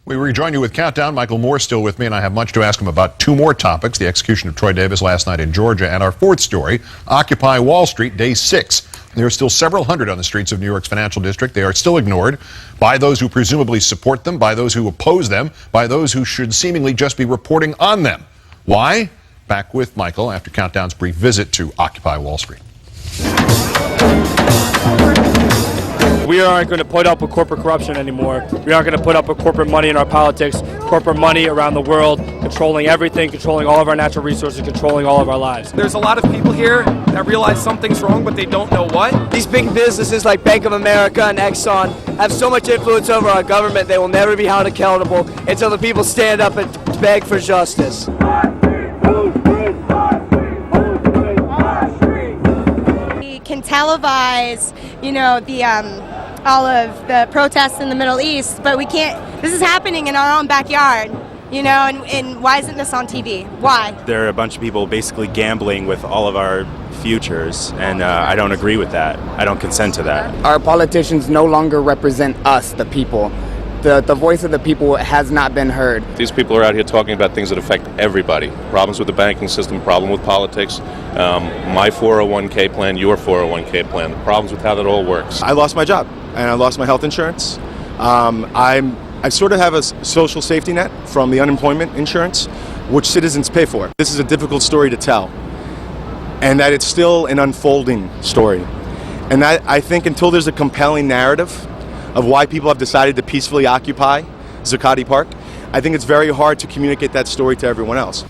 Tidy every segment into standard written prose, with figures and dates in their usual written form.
We rejoin you with Countdown. Micheal Moore still with me, and I have much to ask him about two more topics: the execution of Troy Davis last night in Georgia, and our fourth story, Occupy Wall Street, Day 6. There are still several hundred on the streets of New York's financial district. They are still ignored by those who presumably support them, by those who oppose them, by those who should seemingly just be reporting on them. Why? Back with Micheal after Countdown's brief visit to Occupy Wall Street. We aren't going to put up with corporate corruption anymore. We aren't going to put up with corporate money in our politics, corporate money around the world, controlling everything, controlling all of our natural resources, controlling all of our lives. There's a lot of people here that realize something's wrong, but they don't know what. These big businesses like Bank of America and Exxon have so much influence over our government, they will never be held accountable until the people stand up and beg for justice. We can televise, all of the protests in the Middle East, but we can't. This is happening in our own backyard, and why isn't this on TV? Why? There are a bunch of people basically gambling with all of our futures, and I don't agree with that. I don't consent to that. Our politicians no longer represent us, the people. The voice of the people has not been heard. These people are out here talking about things that affect everybody. Problems with the banking system, problem with politics, my 401k plan, your 401k plan, the problems with how that all works. I lost my job and I lost my health insurance. I sort of have a social safety net from the unemployment insurance, which citizens pay for. This is a difficult story to tell, and that it's still an unfolding story. And that I think until there's a compelling narrative of why people have decided to peacefully occupy Zuccotti Park, I think it's very hard to communicate that story to everyone else.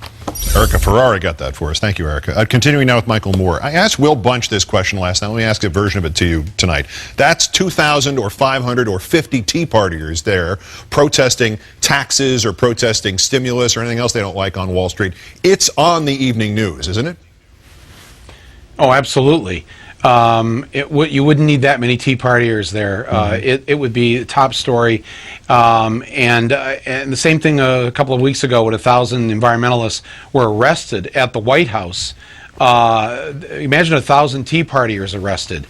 Erica Ferrara got that for us. Thank you, Erica. Continuing now with Micheal Moore. I asked Will Bunch this question last night. Let me ask a version of it to you tonight. That's 2,000 or 500 or 50 Tea Partiers there protesting taxes or protesting stimulus or anything else they don't like on Wall Street. It's on the evening news, isn't it? Oh, absolutely. You wouldn't need that many Tea Partiers there. It would be a top story. And the same thing a couple of weeks ago when 1,000 environmentalists were arrested at the White House. Imagine 1,000 Tea Partiers arrested.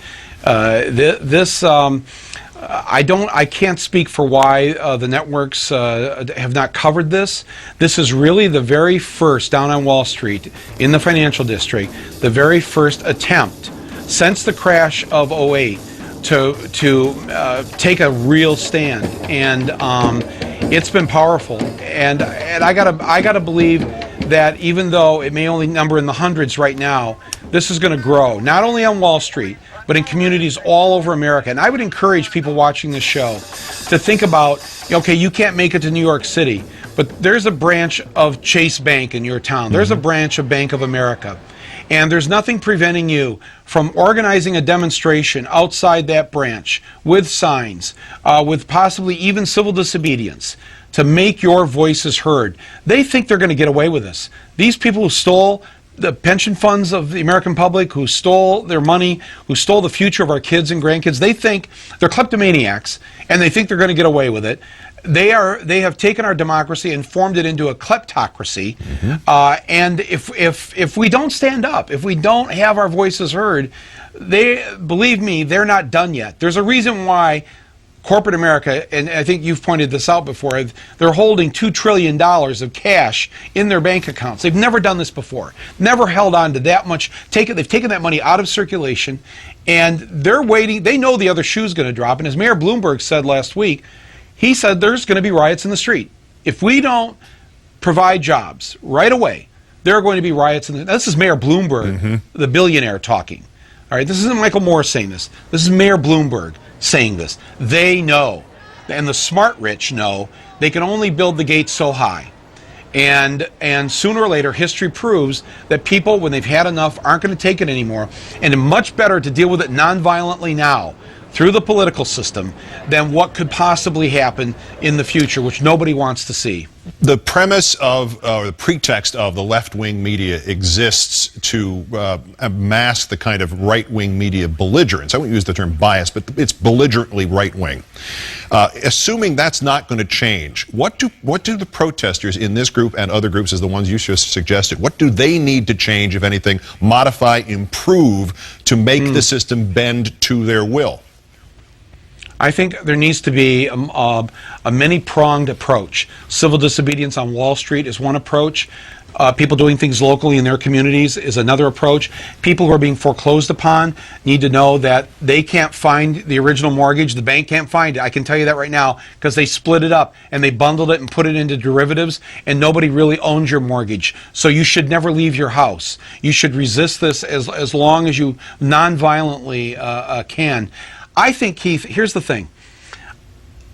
I can't speak for why the networks have not covered this. This is really the very first, down on Wall Street, in the financial district, the very first attempt since the crash of '08 to take a real stand, and it's been powerful. And I gotta believe that even though it may only number in the hundreds right now, this is going to grow, not only on Wall Street, but in communities all over America. And I would encourage people watching this show to think about, okay, you can't make it to New York City, but there's a branch of Chase Bank in your town. There's a branch of Bank of America. And there's nothing preventing you from organizing a demonstration outside that branch with signs, with possibly even civil disobedience, to make your voices heard. They think they're going to get away with this. These people who stole the pension funds of the American public, who stole their money, who stole the future of our kids and grandkids, they think they're kleptomaniacs, and they think they're going to get away with it. They have taken our democracy and formed it into a kleptocracy. And if we don't stand up, if we don't have our voices heard, believe me, they're not done yet. There's a reason why corporate America, and I think you've pointed this out before, they're holding $2 trillion of cash in their bank accounts. They've never done this before. Never held on to that much. They've taken that money out of circulation, and they're waiting. They know the other shoe's going to drop. And as Mayor Bloomberg said last week, he said there's going to be riots in the street. If we don't provide jobs right away, there are going to be riots in the... This is Mayor Bloomberg, the billionaire, talking. All right, this isn't Micheal Moore saying this. This is Mayor Bloomberg saying this. They know, and the smart rich know, they can only build the gates so high. And sooner or later, history proves that people, when they've had enough, aren't going to take it anymore. And it's much better to deal with it nonviolently now, through the political system, than what could possibly happen in the future, which nobody wants to see. The premise of, or the pretext of the left-wing media exists to mask the kind of right-wing media belligerence. I wouldn't use the term bias, but it's belligerently right-wing. Assuming that's not going to change, what do the protesters in this group and other groups as the ones you just suggested, what do they need to change, if anything, modify, improve, to make the system bend to their will? I think there needs to be a many-pronged approach. Civil disobedience on Wall Street is one approach. People doing things locally in their communities is another approach. People who are being foreclosed upon need to know that they can't find the original mortgage. The bank can't find it. I can tell you that right now because they split it up and they bundled it and put it into derivatives, and nobody really owns your mortgage. So you should never leave your house. You should resist this as long as you non-violently can. I think, Keith, here's the thing.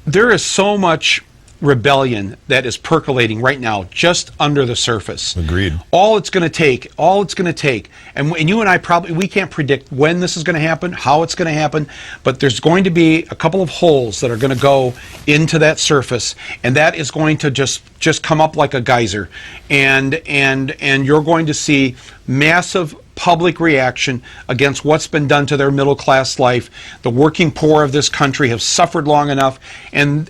There is so much rebellion that is percolating right now just under the surface. Agreed. All it's going to take, and you and I we can't predict when this is going to happen, how it's going to happen, but there's going to be a couple of holes that are going to go into that surface, and that is going to just come up like a geyser, and you're going to see massive public reaction against what's been done to their middle class life. The working poor of this country have suffered long enough, and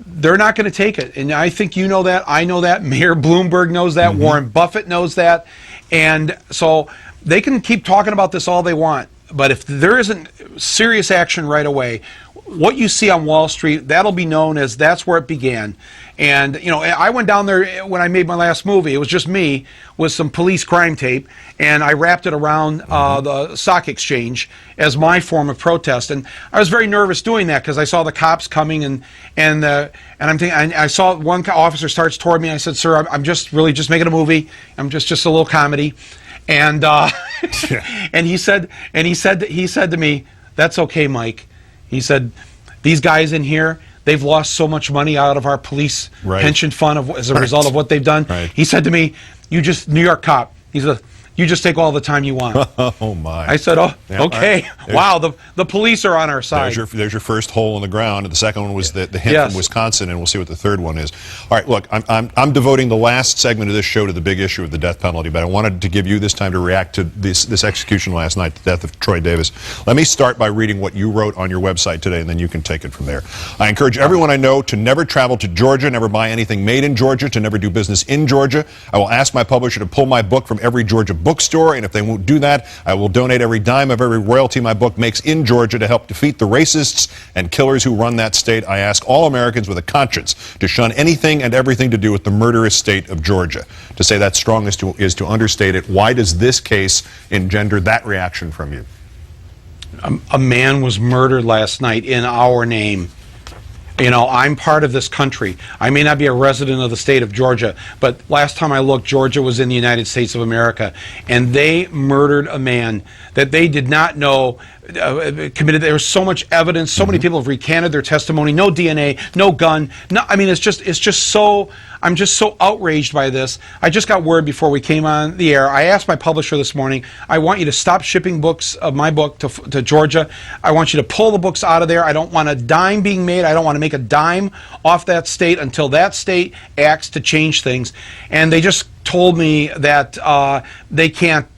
they're not going to take it. And I think you know that. I know that. Mayor Bloomberg knows that. Mm-hmm. Warren Buffett knows that. And so they can keep talking about this all they want. But if there isn't serious action right away, what you see on Wall Street, that'll be known as that's where it began. And, you know, I went down there when I made my last movie. It was just me with some police crime tape, and I wrapped it around the stock exchange as my form of protest. And I was very nervous doing that because I saw the cops coming, and I'm thinking, I saw one officer starts toward me, and I said, "Sir, I'm just making a movie. I'm just a little comedy." And and he said to me, "That's okay, Mike." He said, "These guys in here, they've lost so much money out of our police pension fund as a result of what they've done." He said to me, New York cop, he said, "You just take all the time you want." Oh, my. I said, "Oh, yeah, okay." Wow, the police are on our side. There's your first hole in the ground. And the second one was the hint from Wisconsin, and we'll see what the third one is. All right, look, I'm devoting the last segment of this show to the big issue of the death penalty, but I wanted to give you this time to react to this execution last night, the death of Troy Davis. Let me start by reading what you wrote on your website today, and then you can take it from there. "I encourage everyone I know to never travel to Georgia, never buy anything made in Georgia, to never do business in Georgia. I will ask my publisher to pull my book from every Georgia bookstore, and if they won't do that, I will donate every dime of every royalty my book makes in Georgia to help defeat the racists and killers who run that state. I ask all Americans with a conscience to shun anything and everything to do with the murderous state of Georgia." To say that's strong is to understate it. Why does this case engender that reaction from you? A man was murdered last night in our name. You know, I'm part of this country. I may not be a resident of the state of Georgia, but last time I looked, Georgia was in the United States of America, and they murdered a man that they did not know committed. There was so much evidence. So many people have recanted their testimony. No DNA, no gun. No, I mean, it's just so. I'm just so outraged by this. I just got word before we came on the air. I asked my publisher this morning, I want you to stop shipping books of my book to Georgia. I want you to pull the books out of there. I don't want a dime being made. I don't want to make a dime off that state until that state acts to change things. And they just told me that they can't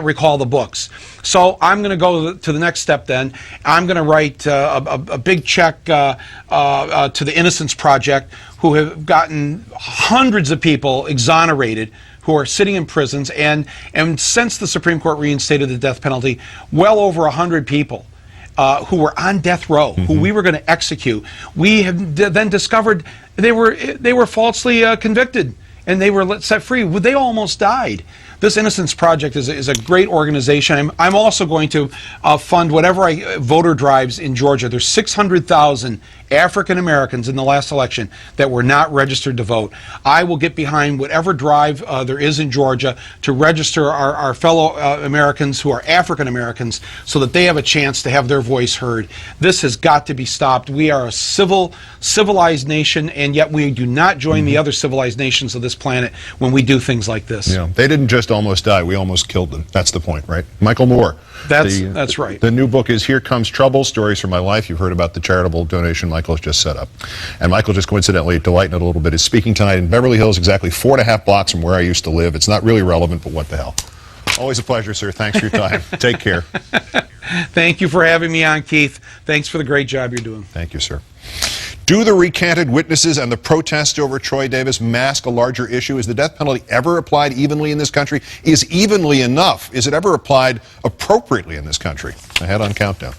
recall the books. So I'm going to go to the next step then. I'm going to write a big check to the Innocence Project, who have gotten hundreds of people exonerated who are sitting in prisons. And since the Supreme Court reinstated the death penalty, well over 100 people who were on death row, who we were going to execute. We have then discovered they were falsely convicted, and they were set free. They almost died. This Innocence Project is a great organization. I'm also going to fund whatever voter drives in Georgia. There's 600,000 African Americans in the last election that were not registered to vote. I will get behind whatever drive there is in Georgia to register our fellow Americans who are African Americans so that they have a chance to have their voice heard. This has got to be stopped. We are a civilized nation, and yet we do not join the other civilized nations of this planet when we do things like this. Yeah, they didn't just almost die. We almost killed them. That's the point, right? Micheal Moore. That's right. The new book is Here Comes Trouble, Stories from My Life. You've heard about the charitable donation Michael has just set up. And Michael, just coincidentally, to lighten it a little bit, is speaking tonight in Beverly Hills, exactly 4.5 blocks from where I used to live. It's not really relevant, but what the hell. Always a pleasure, sir. Thanks for your time. Take care. Thank you for having me on, Keith. Thanks for the great job you're doing. Thank you, sir. Do the recanted witnesses and the protests over Troy Davis mask a larger issue? Is the death penalty ever applied evenly in this country? Is evenly enough? Is it ever applied appropriately in this country? Ahead on Countdown.